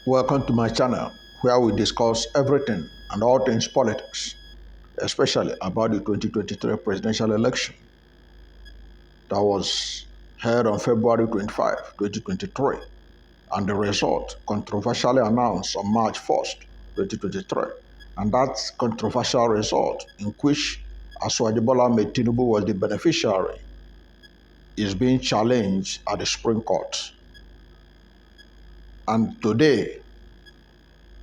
Welcome to my channel where we discuss everything and all things politics, especially about the 2023 presidential election that was held on February 25, 2023, and the result controversially announced on March 1st, 2023. And that controversial result, in which Alhaji Bola Ahmed Tinubu was the beneficiary, is being challenged at the Supreme Court. And today,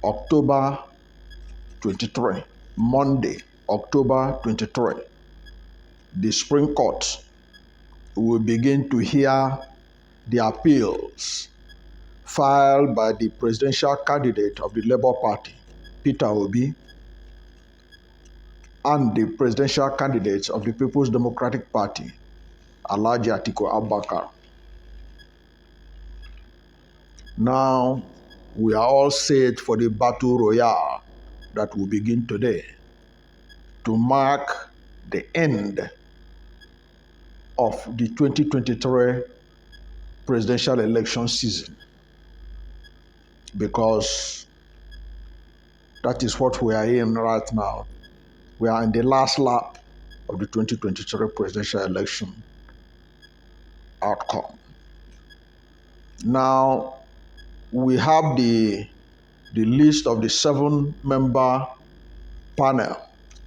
October 23, Monday, October 23, the Supreme Court will begin to hear the appeals filed by the presidential candidate of the Labour Party, Peter Obi, and the presidential candidate of the People's Democratic Party, Alhaji Atiku Abubakar. Now, we are all set for the battle royale that will begin today to mark the end of the 2023 presidential election season, because that is what we are in right now. We are in the last lap of the 2023 presidential election outcome. Now, we have the list of the 7-member panel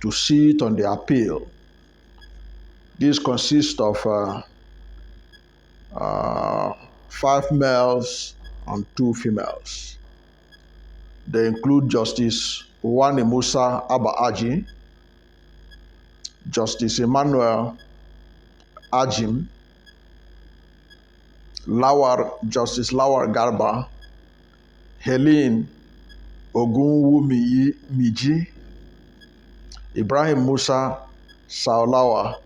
to sit on the appeal. This consists of 5 males and 2 females. They include Justice Uwani Musa Aji, Justice Emmanuel Ajim, Justice Lawar Garba, Helene Ogunwumiji, Ibrahim Musa Saulawa,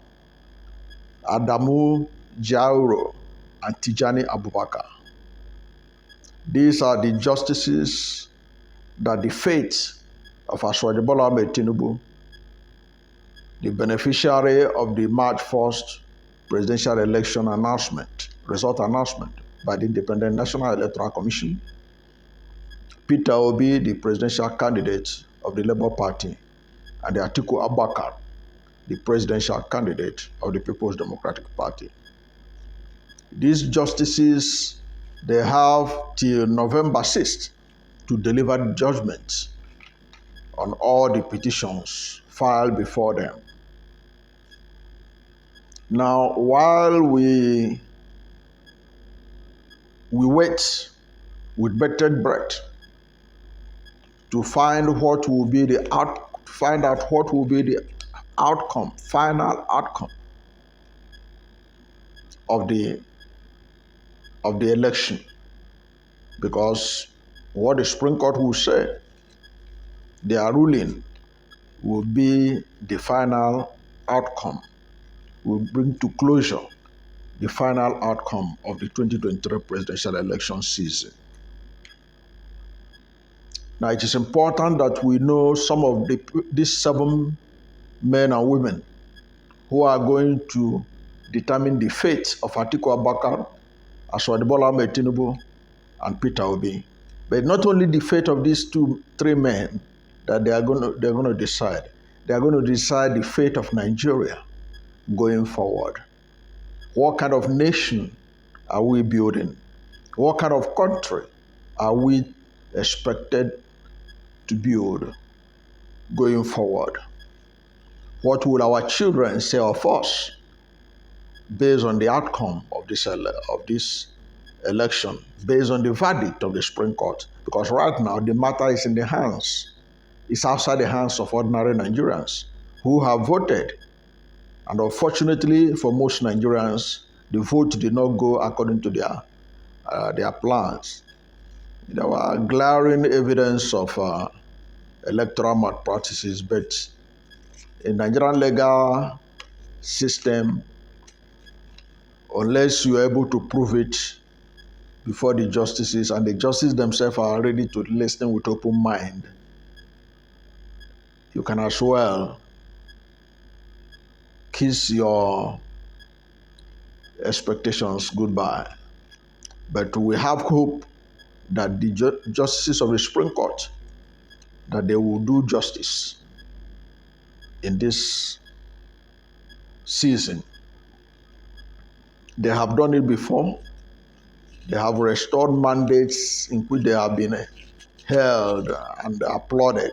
Adamu Jauro, and Tijani Abubakar. These are the justices that the fate of Alhaji Bola Ahmed Tinubu, the beneficiary of the March 1st presidential election result announcement by the Independent National Electoral Commission, Peter Obi, the presidential candidate of the Labour Party, and the Atiku Abubakar, the presidential candidate of the People's Democratic Party. These justices, they have till November 6th to deliver judgments on all the petitions filed before them. Now, while we wait with bated breath to find out what will be the final outcome of the election, because what the Supreme Court will say, their ruling will be the final outcome, will bring to closure the final outcome of the 2023 presidential election season. Now, it is important that we know some of these 7 men and women who are going to determine the fate of Atiku Abubakar, Alhaji Bola Ahmed Tinubu, and Peter Obi. But not only the fate of these 3 men that they're going to decide. They are going to decide the fate of Nigeria going forward. What kind of nation are we building? What kind of country are we expected to build going forward? What will our children say of us based on the outcome of this election, based on the verdict of the Supreme Court? Because right now the matter is it's outside the hands of ordinary Nigerians who have voted. And unfortunately for most Nigerians, the vote did not go according to their plans. There were glaring evidence of electoral malpractices, but in Nigerian legal system, unless you are able to prove it before the justices, and the justices themselves are ready to listen with open mind, you can as well kiss your expectations goodbye. But we have hope that the justices of the Supreme Court, that they will do justice in this season. They have done it before. They have restored mandates in which they have been held and applauded.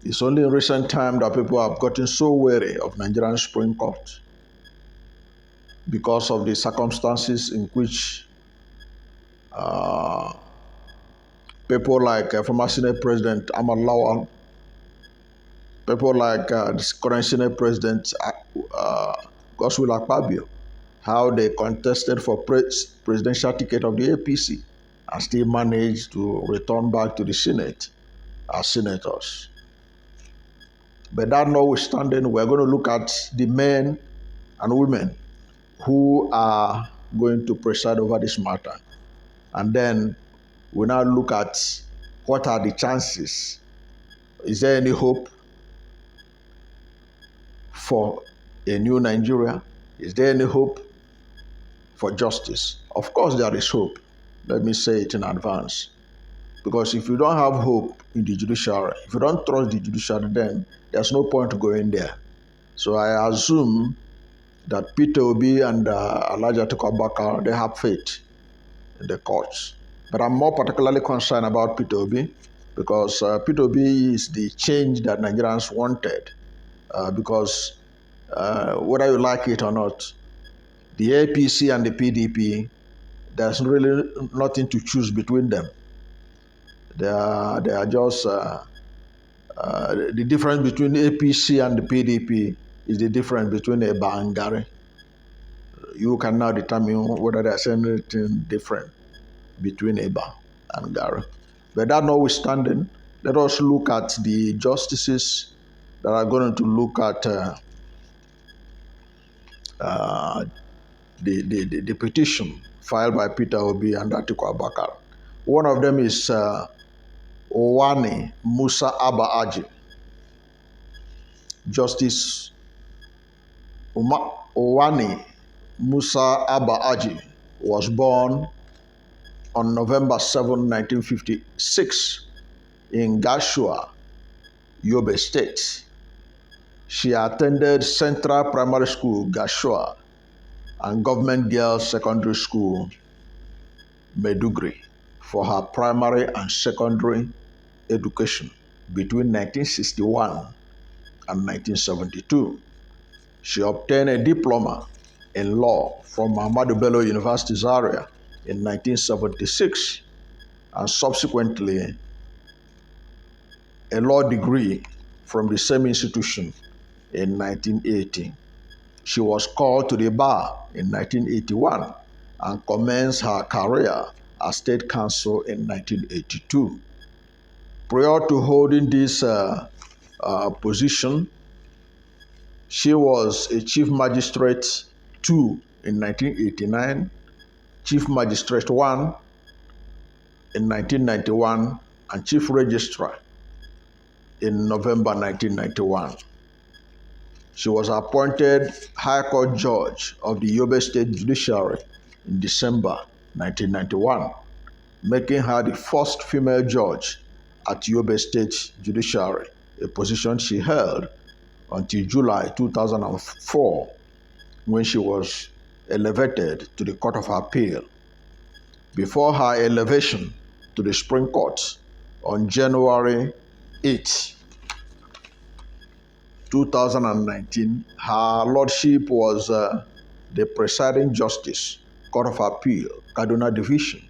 It's only in recent time that people have gotten so weary of Nigerian Supreme Court because of the circumstances in which people like former Senate President Ahmad Lawal, people like the current Senate President Godswill Akpabio, how they contested for presidential ticket of the APC and still managed to return back to the Senate as senators. But that notwithstanding, we're going to look at the men and women who are going to preside over this matter. And then we now look at what are the chances. Is there any hope for a new Nigeria? Is there any hope for justice? Of course, there is hope. Let me say it in advance. Because if you don't have hope in the judiciary, if you don't trust the judiciary, then there's no point going there. So I assume that Peter Obi and Alhaji Atiku Abubakar, they have faith in the courts. But I'm more particularly concerned about Peter Obi because Peter Obi is the change that Nigerians wanted. Because whether you like it or not, the APC and the PDP, there's really nothing to choose between them. They are just the difference between APC and the PDP is the difference between Eba and Gari. You can now determine whether there's anything different between Eba and Gari. But that notwithstanding, let us look at the justices that are going to look at the petition filed by Peter Obi and Atiku Abubakar. One of them is Owani Musa Abba Aji. Justice Owani Musa Abba Aji was born on November 7, 1956 in Gashua, Yobe State. She attended Central Primary School, Gashua, and Government Girls Secondary School, Medugri, for her primary and secondary education between 1961 and 1972. She obtained a diploma in law from Ahmadu Bello University Zaria in 1976 and subsequently a law degree from the same institution in 1980. She was called to the bar in 1981 and commenced her career as state counsel in 1982. Prior to holding this position, she was a Chief Magistrate 2 in 1989, Chief Magistrate 1 in 1991, and Chief Registrar in November 1991. She was appointed High Court Judge of the Yobe State Judiciary in December 1991, making her the first female judge at Yobe State Judiciary, a position she held until July 2004, when she was elevated to the Court of Appeal. Before her elevation to the Supreme Court on January 8, 2019, her lordship was the presiding justice, Court of Appeal, Kaduna Division,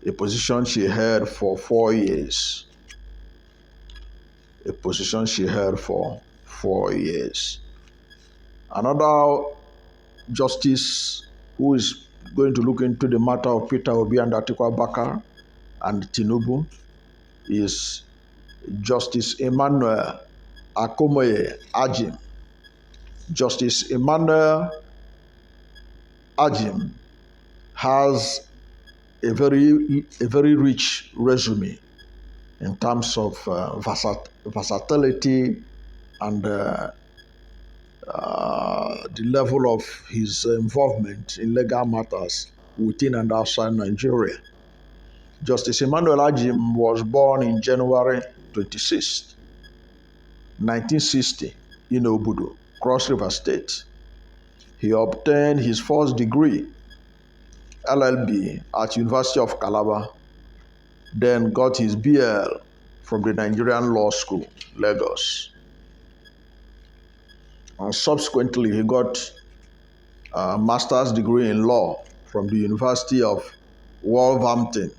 a position she held for 4 years. A position she held for 4 years. Another justice who is going to look into the matter of Peter Obi and Atiku Abubakar and Tinubu is Justice Emmanuel Akomoye Ajim. Justice Emmanuel Ajim has a very rich resume in terms of versatility and the level of his involvement in legal matters within and outside Nigeria. Justice Emmanuel Ajim was born in January 26, 1960 in Obudu, Cross River State. He obtained his first degree, LLB, at University of Calabar, then got his BL from the Nigerian Law School, Lagos. And subsequently, he got a master's degree in law from the University of Wolverhampton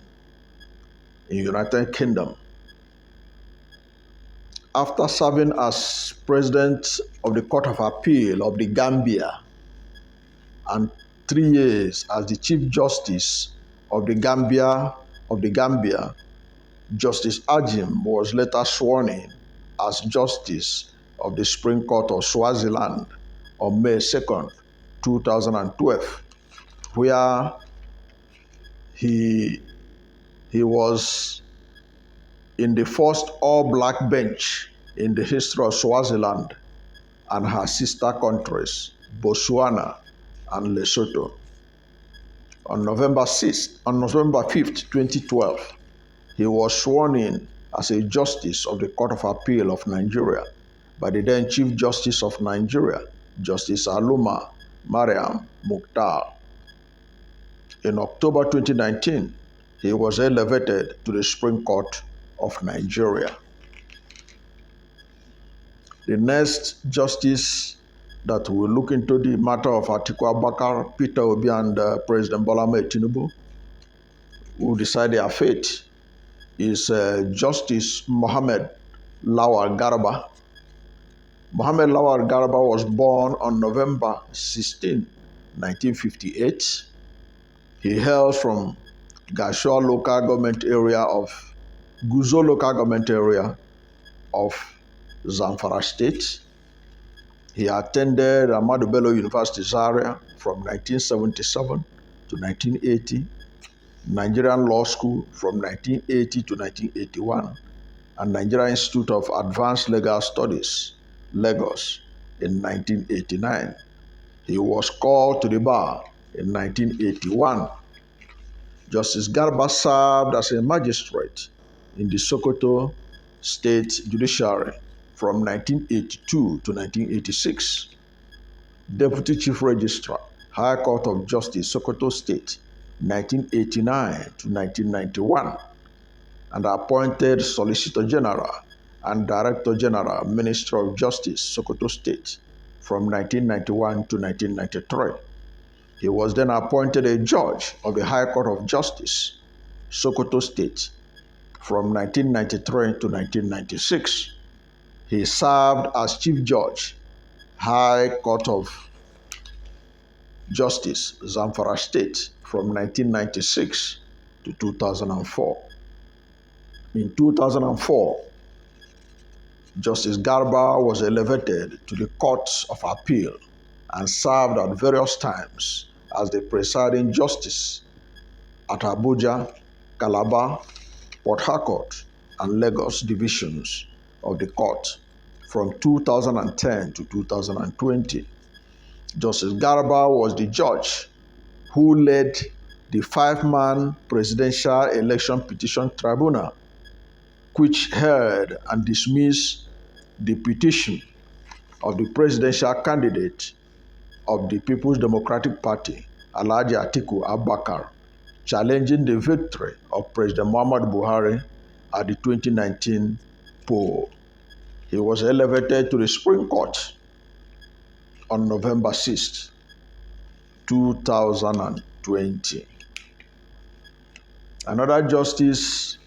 in United Kingdom. After serving as president of the Court of Appeal of the Gambia and 3 years as the Chief Justice of the Gambia, Justice Ajim was later sworn in as Justice of the Supreme Court of Swaziland on May 2nd, 2012, where he was in the first all-black bench in the history of Swaziland and her sister countries, Botswana and Lesotho. On November 5th, 2012, he was sworn in as a Justice of the Court of Appeal of Nigeria by the then Chief Justice of Nigeria, Justice Aluma Mariam Mukhtar. In October 2019, he was elevated to the Supreme Court of Nigeria. The next justice that will look into the matter of Atiku Abubakar, Peter Obi, and President Bola Ahmed Tinubu, who decide their fate, is Justice Mohammed Lawal Garba. Mohammed Lawal Garba was born on November 16, 1958. He hails from Guzo local government area of Zamfara State. He attended Ahmadu Bello University Zaria from 1977 to 1980, Nigerian Law School from 1980 to 1981, and Nigerian Institute of Advanced Legal Studies, Lagos, in 1989. He was called to the bar in 1981. Justice Garba served as a magistrate in the Sokoto State Judiciary from 1982 to 1986, Deputy Chief Registrar, High Court of Justice, Sokoto State, 1989 to 1991, and appointed Solicitor General and Director General, Ministry of Justice, Sokoto State, from 1991 to 1993. He was then appointed a judge of the High Court of Justice, Sokoto State, from 1993 to 1996. He served as Chief Judge, High Court of Justice, Zamfara State, from 1996 to 2004. In 2004, Justice Garba was elevated to the Court of Appeal and served at various times as the presiding justice at Abuja, Calabar, Port Harcourt, and Lagos divisions of the court from 2010 to 2020. Justice Garba was the judge who led the 5-man Presidential Election Petition Tribunal, which heard and dismissed the petition of the presidential candidate of the People's Democratic Party, Alhaji Atiku Abubakar, challenging the victory of President Muhammadu Buhari at the 2019 poll. He was elevated to the Supreme Court on November 6, 2020. Another justice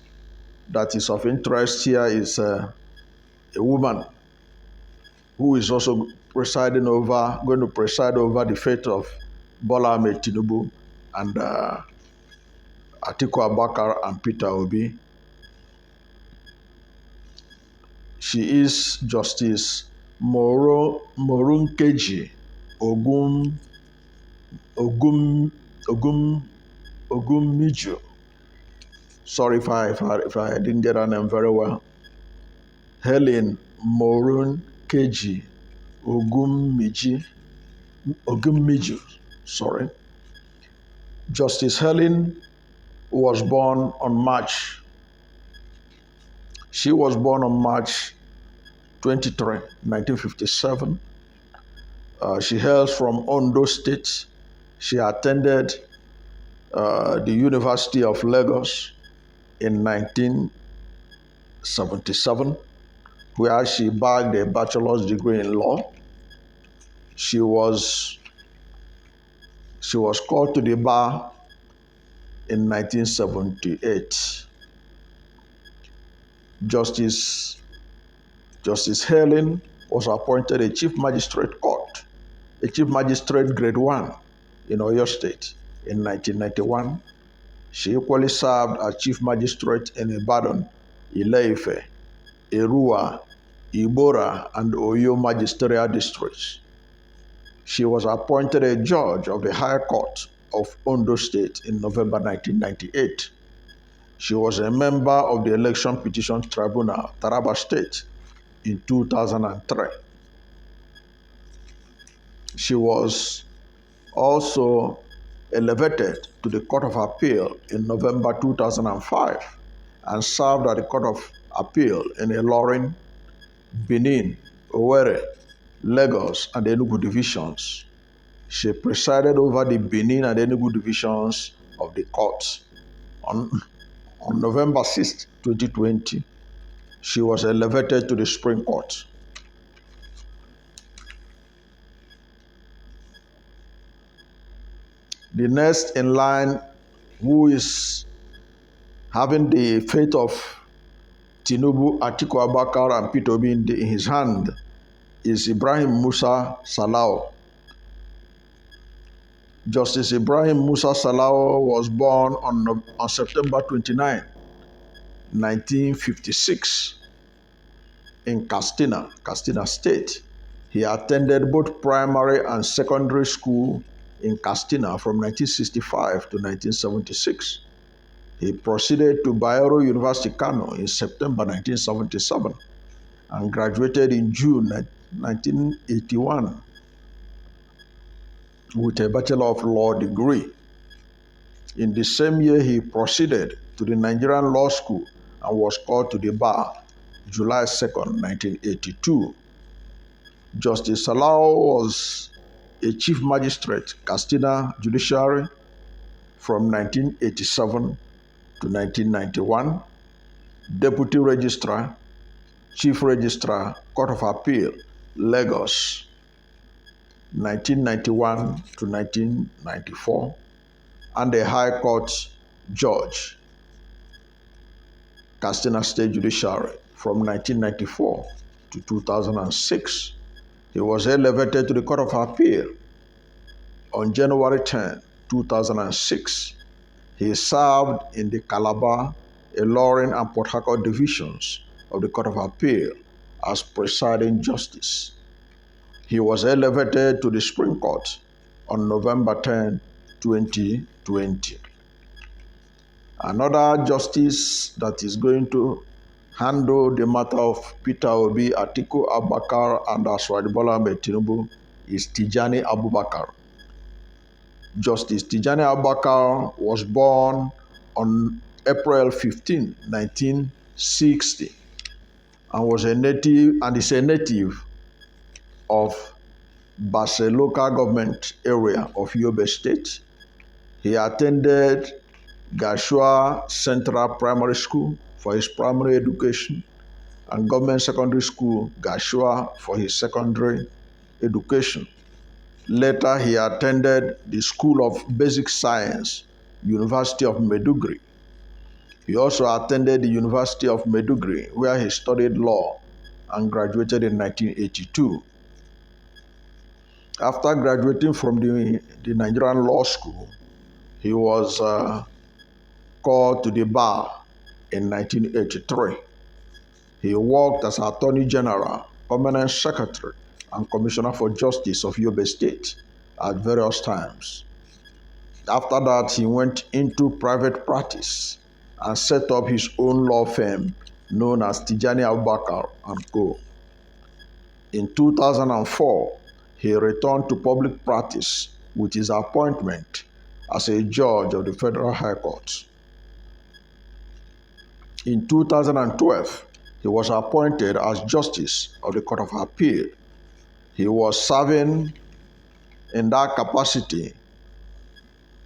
that is of interest here is a woman who is also going to preside over the fate of Bola Ahmed Tinubu and Atiku Abubakar and Peter Obi. She is Justice Morunkeji Ogumiju. Sorry if I didn't get her name very well. Helen Morunkeji Ogumiju. Sorry. Justice Helen was born on March. She was born on March 23, 1957. She hails from Ondo State. She attended the University of Lagos in 1977, where she bagged a bachelor's degree in law. She was called to the bar in 1978. Justice Helen was appointed a Chief Magistrate Court, a Chief Magistrate Grade 1 in Oyo State in 1991. She equally served as Chief Magistrate in Ibadan, Ile-Ife, Erua, Ibora, and Oyo magisterial districts. She was appointed a judge of the High Court of Ondo State in November 1998. She was a member of the Election Petition Tribunal, Taraba State, in 2003. She was also elevated to the Court of Appeal in November 2005 and served at the Court of Appeal in Ilorin, Benin, Owerri, Lagos, and Enugu divisions. She presided over the Benin and Enugu divisions of the court. On November 6, 2020, she was elevated to the Supreme Court. The next in line, who is having the fate of Tinubu, Atiku Abubakar, and Peter Obi in his hand, is Ibrahim Musa Salau. Justice Ibrahim Musa Salau was born on September 29, 1956, in Katsina State. He attended both primary and secondary school in Katsina from 1965 to 1976. He proceeded to Bayero University, Kano in September 1977 and graduated in June 1981 with a Bachelor of Law degree. In the same year, he proceeded to the Nigerian Law School and was called to the bar July 2, 1982. Justice Salau was a Chief Magistrate, Katsina Judiciary, from 1987 to 1991, Deputy Registrar, Chief Registrar, Court of Appeal, Lagos, 1991 to 1994, and a High Court Judge, Katsina State Judiciary, from 1994 to 2006. He was elevated to the Court of Appeal on January 10, 2006. He served in the Calabar, Ilorin, and Port Harcourt divisions of the Court of Appeal as presiding justice. He was elevated to the Supreme Court on November 10, 2020. Another justice that is going to handle the matter of Peter Obi, Atiku Abubakar, and Alhaji Bola Ahmed Tinubu is Tijani Abubakar. Justice Tijani Abubakar was born on April 15, 1960, and is a native of Basse local government area of Yobe State. He attended Gashua Central Primary School for his primary education and Government Secondary School, Gashua, for his secondary education. Later, he attended the School of Basic Science, University of Maiduguri. He also attended the University of Maiduguri, where he studied law and graduated in 1982. After graduating from the Nigerian Law School, he was called to the bar in 1983. He worked as Attorney General, Permanent Secretary, and Commissioner for Justice of Yobe State at various times. After that, he went into private practice and set up his own law firm known as Tijani Abubakar & Co. In 2004, he returned to public practice with his appointment as a judge of the Federal High Court. In 2012, he was appointed as Justice of the Court of Appeal. He was serving in that capacity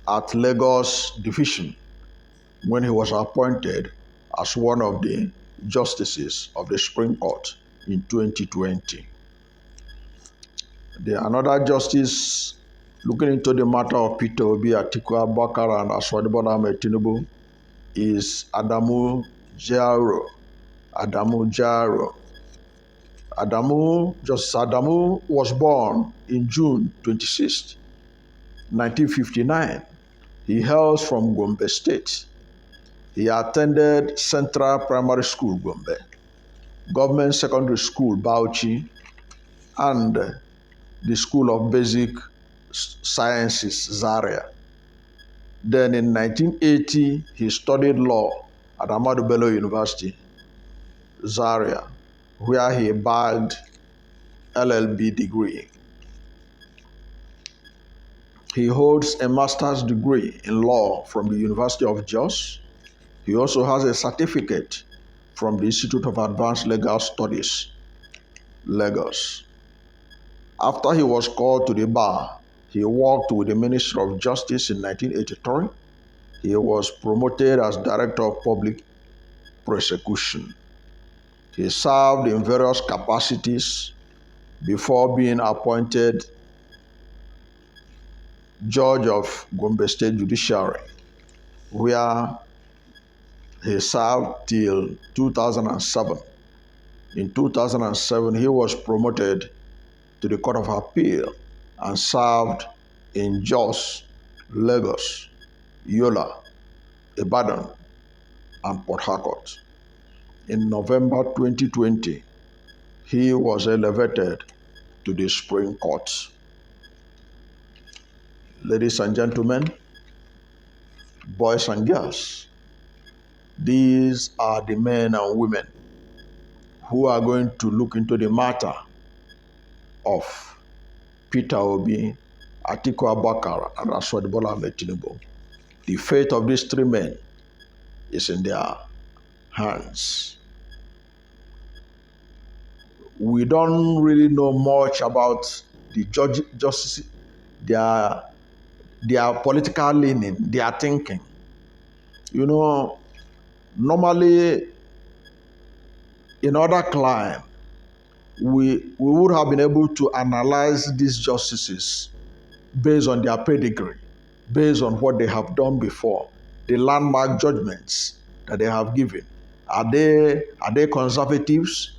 at Lagos Division when he was appointed as one of the justices of the Supreme Court in 2020. Another justice looking into the matter of Peter Obi, Atiku Abubakar, and Alhaji Bola Ahmed Tinubu is Adamu Jaro. Justice Adamu was born in June 26, 1959. He hails from Gombe State. He attended Central Primary School, Gombe, Government Secondary School, Bauchi, and the School of Basic Sciences, Zaria. Then in 1980, he studied law at Ahmadu Bello University, Zaria, where he bagged LLB degree. He holds a master's degree in law from the University of Jos. He also has a certificate from the Institute of Advanced Legal Studies, Lagos. After he was called to the bar, he worked with the Ministry of Justice in 1983. He was promoted as Director of Public Prosecution. He served in various capacities before being appointed Judge of Gombe State Judiciary, where he served till 2007. In 2007, he was promoted to the Court of Appeal and served in Jos, Lagos, Yola, Ibadan, and Port Harcourt. In November 2020, he was elevated to the Supreme Court. Ladies and gentlemen, boys and girls, these are the men and women who are going to look into the matter of Peter Obi, Atiku Abubakar, and Alhaji Bola Ahmed Tinubu. The fate of these three men is in their hands. We don't really know much about the justice, their political leaning, their thinking. You know, normally in other clime, we would have been able to analyze these justices based on their pedigree, based on what they have done before, the landmark judgments that they have given. Are they conservatives?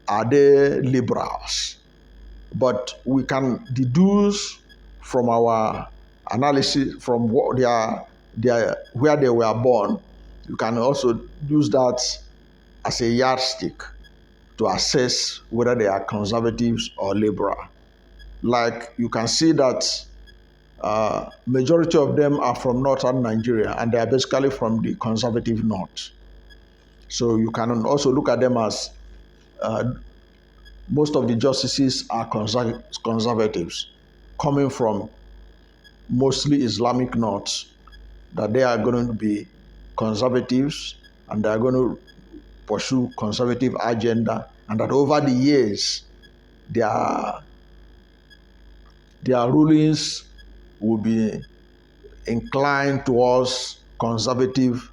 Are they liberals? But we can deduce from our analysis from what where they were born. You can also use that as a yardstick to assess whether they are conservatives or liberal. Like you can see that majority of them are from northern Nigeria, and they are basically from the conservative north. So you can also look at them as most of the justices are conservatives, coming from mostly Islamic north, that they are going to be conservatives and they are going to pursue conservative agenda, and that over the years their rulings will be inclined towards conservative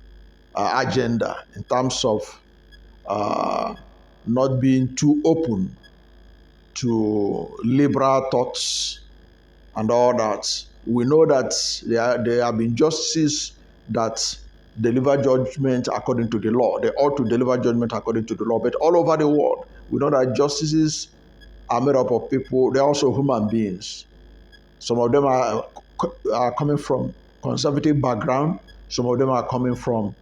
agenda in terms of not being too open to liberal thoughts and all that. We know that there have been justices that deliver judgment according to the law. They ought to deliver judgment according to the law. But all over the world, we know that justices are made up of people. They're also human beings. Some of them are coming from conservative background. Some of them are coming from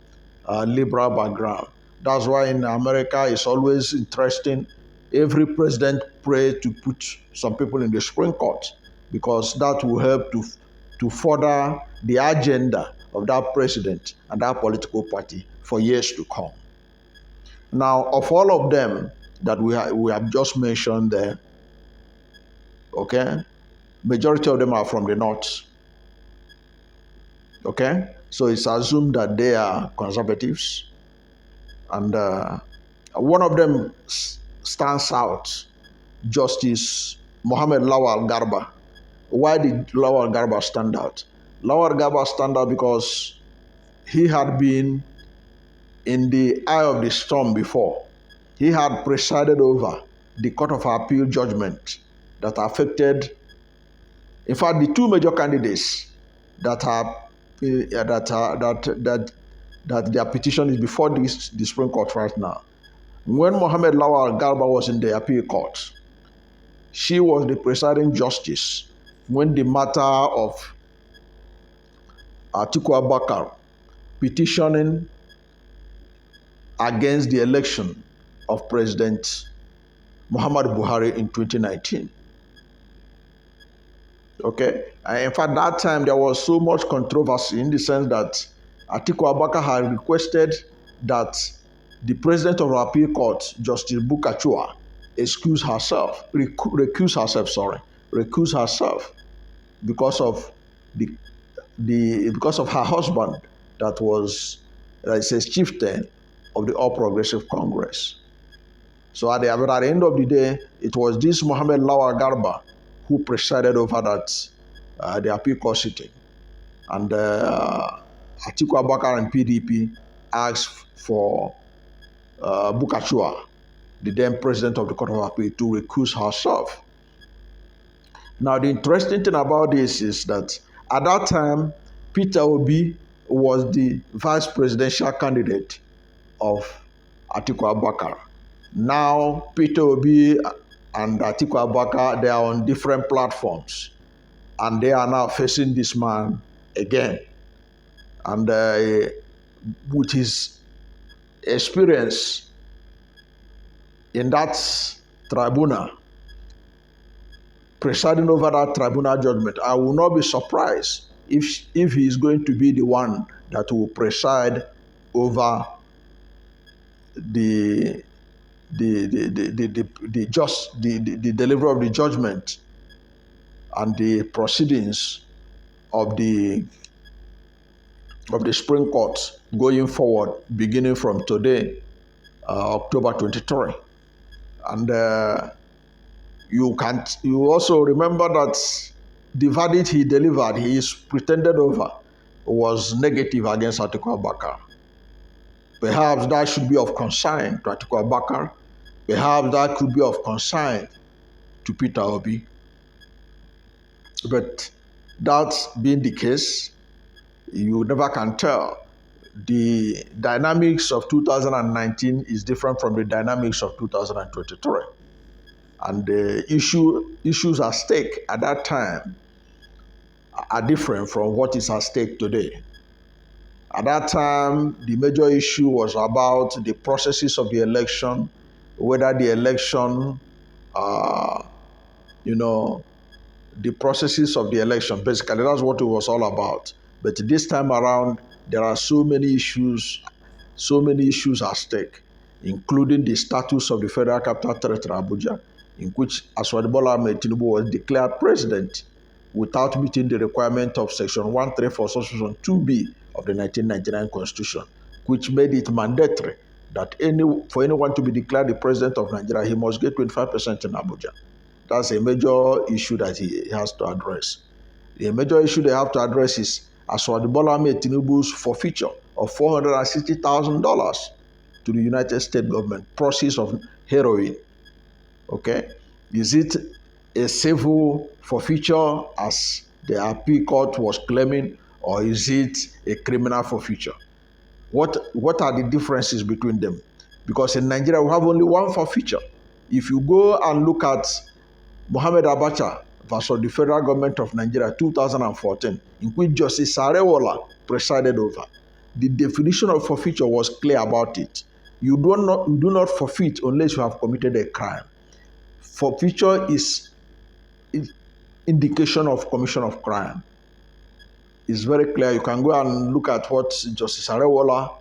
liberal background. That's why in America, it's always interesting. Every president prays to put some people in the Supreme Court, because that will help to further the agenda of that president and that political party for years to come. Now, of all of them that we have just mentioned there, okay, majority of them are from the north. Okay, so it's assumed that they are conservatives, and one of them stands out, Justice Mohammed Lawal Garba. Why did Lawal Garba stand out? Lawal Garba stand out because he had been in the eye of the storm before. He had presided over the Court of Appeal judgment that affected, in fact, the two major candidates that are that their petition is before the Supreme Court right now. When Mohammed Lawal Garba was in the appeal court, she was the presiding justice when the matter of Atiku Abubakar petitioning against the election of President Muhammad Buhari in 2019. Okay, and in fact, that time there was so much controversy in the sense that Atiku Abubakar had requested that the president of the appeal court, Justice Bukachua, recuse herself because of because of her husband that was a chieftain of the All Progressive Congress. So at the end of the day, it was this Mohammed Lawal Garba who presided over that the appeal court sitting, and Atiku Abubakar and PDP asked for Bukachua, the then president of the Court of Appeal, to recuse herself. Now, the interesting thing about this is that at that time, Peter Obi was the vice presidential candidate of Atiku Abubakar. Now, Peter Obi and Atiku Abubakar, they are on different platforms, and they are now facing this man again. And with his experience in that tribunal, presiding over that tribunal judgment, I will not be surprised if he is going to be the one that will preside over the delivery of the judgment and the proceedings of the Supreme Court going forward, beginning from today, October 23. And you also remember that the verdict he delivered, he is pretended over, was negative against Atiku Abubakar. Perhaps that should be of concern to Atiku Abubakar. Perhaps that could be of concern to Peter Obi. But that being the case, you never can tell. The dynamics of 2019 is different from the dynamics of 2023. And the issues at stake at that time are different from what is at stake today. At that time, the major issue was about the processes of the election, whether the election, the processes of the election. Basically, that's what it was all about. But this time around, there are so many issues at stake, including the status of the Federal Capital Territory, Abuja, in which Alhaji Bola Ahmed Tinubu was declared president without meeting the requirement of Section 134, Subsection 2B of the 1999 Constitution, which made it mandatory that for anyone to be declared the president of Nigeria, he must get 25% in Abuja. That's a major issue that he has to address. The major issue they have to address is Alhaji Bola Ahmed Tinubu's forfeiture of $460,000 to the United States government, proceeds of heroin. Okay, is it a civil forfeiture as the appeal court was claiming, or is it a criminal forfeiture? What are the differences between them? Because in Nigeria, we have only one forfeiture. If you go and look at Mohammed Abacha versus the federal government of Nigeria 2014, in which Justice Sarewala presided over, the definition of forfeiture was clear about it. You do not forfeit unless you have committed a crime. Forfeiture is indication of commission of crime. It's very clear. You can go and look at what Justice Arewala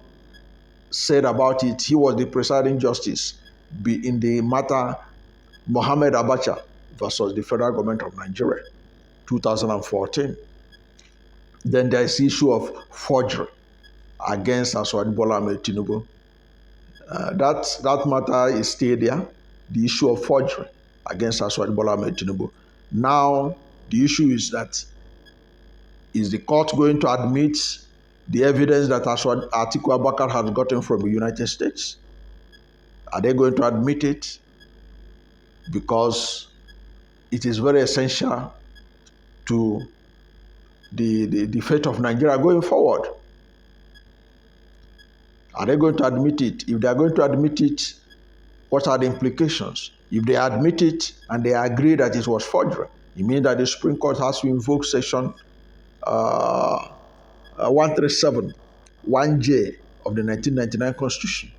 said about it. He was the presiding justice in the matter Mohammed Abacha versus the federal government of Nigeria, 2014. Then there is the issue of forgery against Alhaji Bola Ahmed Tinubu. That matter is still there. The issue of forgery against Alhaji Bola Ahmed Tinubu. Now the issue is that, is the court going to admit the evidence that Alhaji Atiku Abubakar has gotten from the United States? Are they going to admit it? Because it is very essential to the fate of Nigeria going forward. Are they going to admit it? If they are going to admit it, what are the implications? If they admit it and they agree that it was forgery, it means that the Supreme Court has to invoke Section 137, 1J of the 1999 Constitution,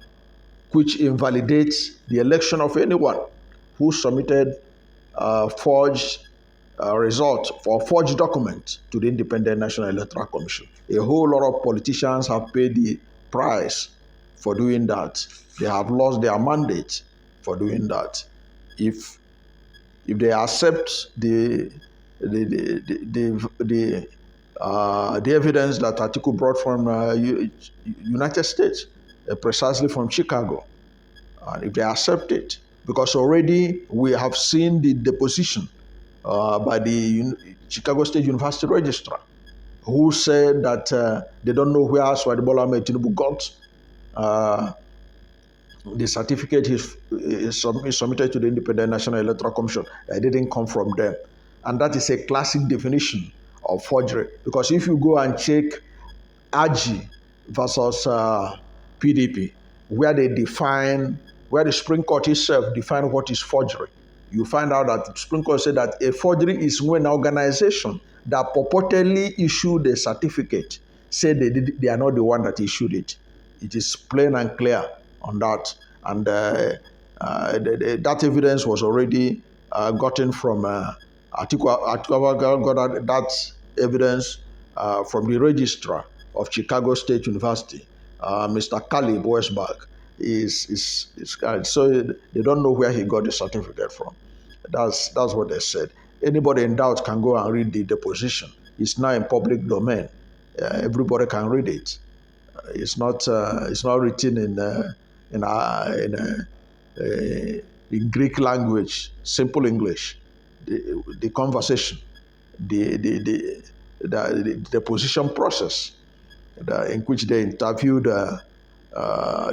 which invalidates the election of anyone who submitted forged result for forged document to the Independent National Electoral Commission. A whole lot of politicians have paid the price for doing that. They have lost their mandate for doing that. If they accept the evidence that Atiku brought from United States, precisely from Chicago, and if they accept it, because already we have seen the deposition by the Chicago State University registrar, who said that they don't know where Alhaji Bola Ahmed Tinubu got the certificate he submitted to the Independent National Electoral Commission. It didn't come from them. And that is a classic definition of forgery. Because if you go and check AG versus PDP, where the Supreme Court itself defined what is forgery, you find out that the Supreme Court said that a forgery is when an organization that purportedly issued a certificate said they are not the one that issued it. It is plain and clear on that. And that evidence was already gotten from Atiku Abubakar got that evidence from the registrar of Chicago State University, Mr. Caleb Westberg. So they don't know where he got the certificate from. That's what they said. Anybody in doubt can go and read the deposition. It's now in public domain. Everybody can read it. It's not written in Greek language, simple English. The conversation, the deposition process in which they interviewed the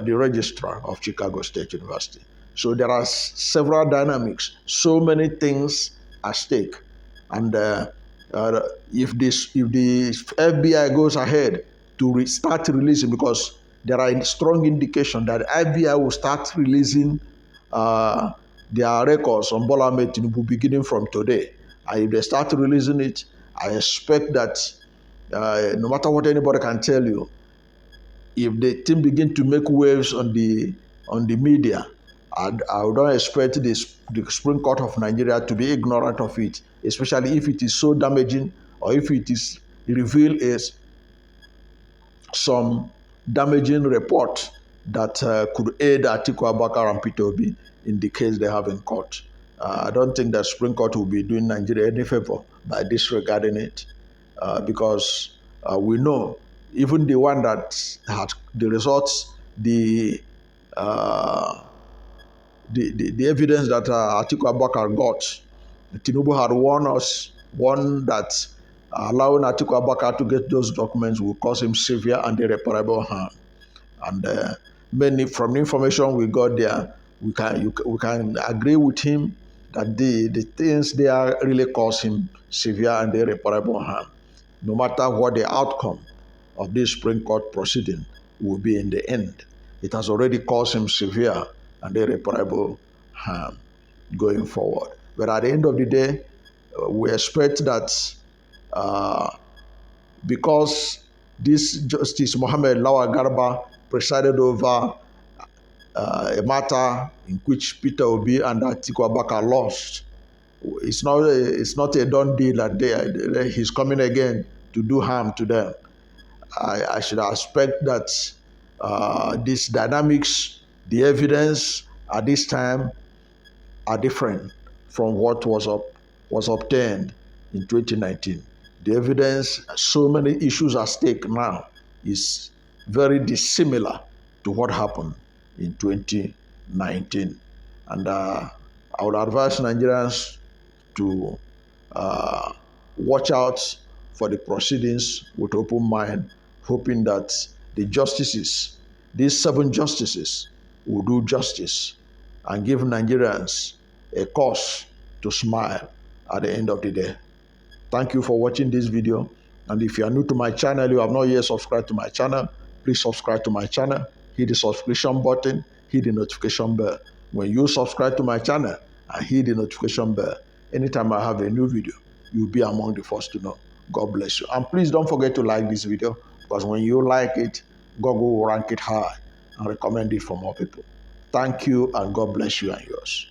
registrar of Chicago State University. So there are several dynamics, so many things at stake. And if the FBI goes ahead to start releasing, because there are strong indications that FBI will start releasing their records on Bola Ahmed Tinubu beginning from today. And if they start releasing it, I expect that no matter what anybody can tell you, if the team begin to make waves on the media, I don't expect the Supreme Court of Nigeria to be ignorant of it, especially if it is so damaging, or if it is revealed as some damaging report that could aid Atiku Abubakar and Peter Obi in the case they have in court. I don't think the Supreme Court will be doing Nigeria any favor by disregarding it, because we know even the one that had the results, the evidence that Atiku Abubakar got, Tinubu had warned that allowing Atiku Abubakar to get those documents will cause him severe and irreparable harm. And from the information we got there, we can agree with him that the things there really cause him severe and irreparable harm, no matter what the outcome of this Supreme Court proceeding will be in the end. It has already caused him severe and irreparable harm going forward. But at the end of the day, we expect that because this Justice Mohammed Lawal Garba presided over a matter in which Peter Obi and Atiku Abubakar lost, it's not a done deal that he's coming again to do harm to them. I should expect that these dynamics, the evidence at this time are different from what was obtained in 2019. The evidence, so many issues at stake now, is very dissimilar to what happened in 2019. And I would advise Nigerians to watch out for the proceedings with open mind, hoping that the justices, these 7 justices, will do justice and give Nigerians a cause to smile at the end of the day. Thank you for watching this video. And if you are new to my channel, you have not yet subscribed to my channel, please subscribe to my channel, hit the subscription button, hit the notification bell. When you subscribe to my channel and hit the notification bell, anytime I have a new video, you'll be among the first to know. God bless you. And please don't forget to like this video, because when you like it, Google will rank it high and recommend it for more people. Thank you, and God bless you and yours.